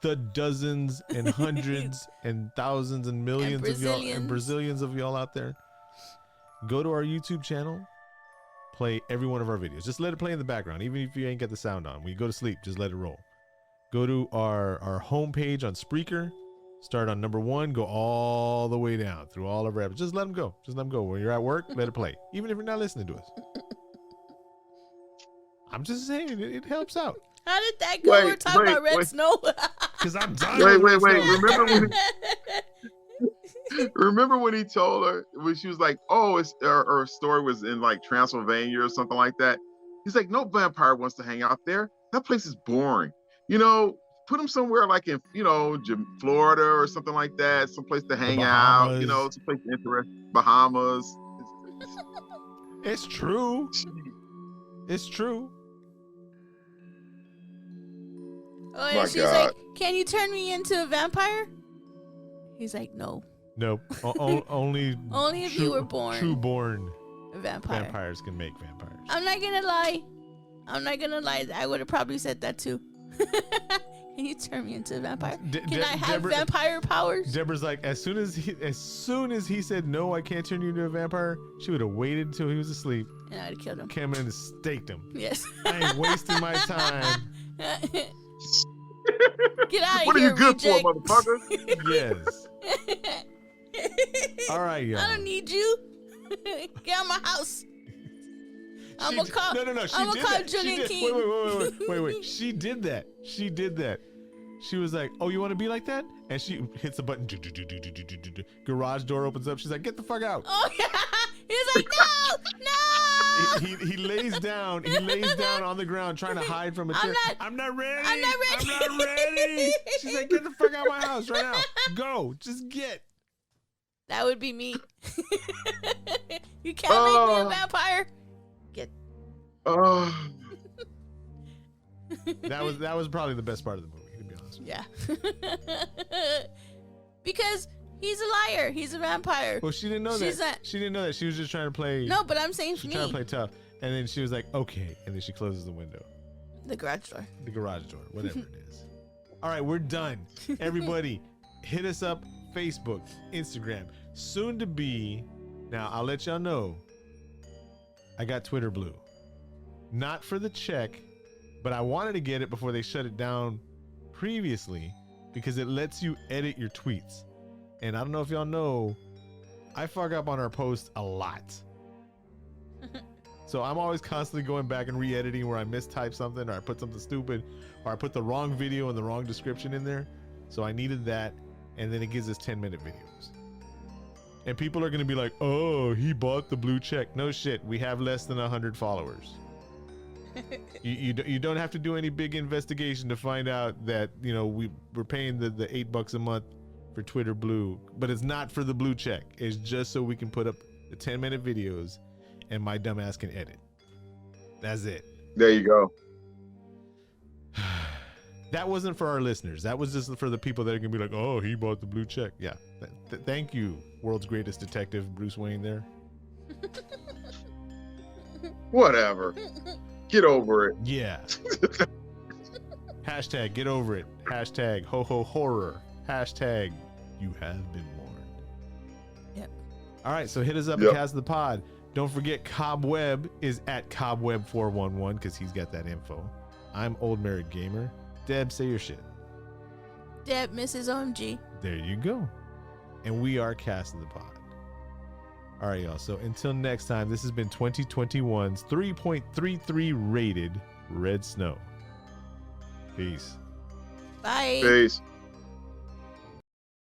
the dozens and hundreds and thousands and millions of y'all and Brazilians of y'all out there. Go to our YouTube channel, play every one of our videos. Just let it play in the background, even if you ain't got the sound on. When you go to sleep, just let it roll. Go to our homepage on Spreaker. Start on number 1. Go all the way down through all of our episodes. Just let them go. Just let them go. When you're at work, let it play. Even if you're not listening to us. I'm just saying, it helps out. How did that go? We're talking about Red Snow. Because I'm dying. Wait. Remember when he told her, when she was like, oh, her story was in like Transylvania or something like that? He's like, no vampire wants to hang out there. That place is boring. You know, put them somewhere like in, you know, Florida or something like that. Someplace to hang out, you know, someplace interesting. Bahamas. It's true. It's true. Oh, and she's like, can you turn me into a vampire? He's like, no. Nope. Only if you were born. True-born A vampire. vampires can make vampires. I'm not gonna lie. I would have probably said that too. Can you turn me into a vampire? Can I have vampire powers? Deborah's like, as soon as he said no, I can't turn you into a vampire, she would have waited until he was asleep. And I'd have killed him. Came in and staked him. Yes. I ain't wasting my time. Get out of what here, are you good reject. for, motherfucker? Yes. All right, y'all. I don't need you. Get out of my house. I'm gonna call. No. I'm gonna call Julian King. Wait. She did that. She was like, "Oh, you want to be like that?" And she hits the button. Garage door opens up. She's like, "Get the fuck out!" Oh yeah. He's like, no. He lays down. He lays down on the ground trying to hide from a chair. I'm not ready. She's like, "Get the fuck out of my house right now. Go. Just get." That would be me. You can't make me a vampire. Get. Oh. That was probably the best part of the movie, to be honest. Yeah. Because he's a liar. He's a vampire. Well, she didn't know that. She didn't know that. She was just trying to play. No, but I'm saying She's me. trying to play tough. And then she was like, okay. And then she closes the window. The garage door. The garage door, whatever it is. All right, we're done. Everybody, hit us up. Facebook, Instagram. Soon to be. Now, I'll let y'all know. I got Twitter Blue. Not for the check, but I wanted to get it before they shut it down previously because it lets you edit your tweets. And I don't know if y'all know, I fuck up on our posts a lot. So I'm always constantly going back and re-editing where I mistype something or I put something stupid or I put the wrong video and the wrong description in there. So I needed that. and then it gives us 10-minute videos. And people are going to be like, oh, he bought the blue check. No shit. We have less than 100 followers. you don't have to do any big investigation to find out that, you know, we're paying the $8 a month for Twitter Blue, but it's not for the blue check. It's just so we can put up the 10-minute videos and my dumbass can edit. That's it. There you go. That wasn't for our listeners. That was just for the people that are going to be like, oh, he bought the blue check. Yeah. Thank you, world's greatest detective, Bruce Wayne there. Whatever. Get over it. Yeah. Hashtag get over it. Hashtag ho ho horror. Hashtag you have been warned. Yep. All right, so hit us up Yep. at Cast the Pod. Don't forget Cobweb is at Cobweb411 because he's got that info. I'm Old Married Gamer. Deb, say your shit. Deb, Mrs. OMG. There you go. And we are Cast the Pod. All right, y'all. So until next time, this has been 2021's 3.33 rated Red Snow. Peace. Bye. Peace.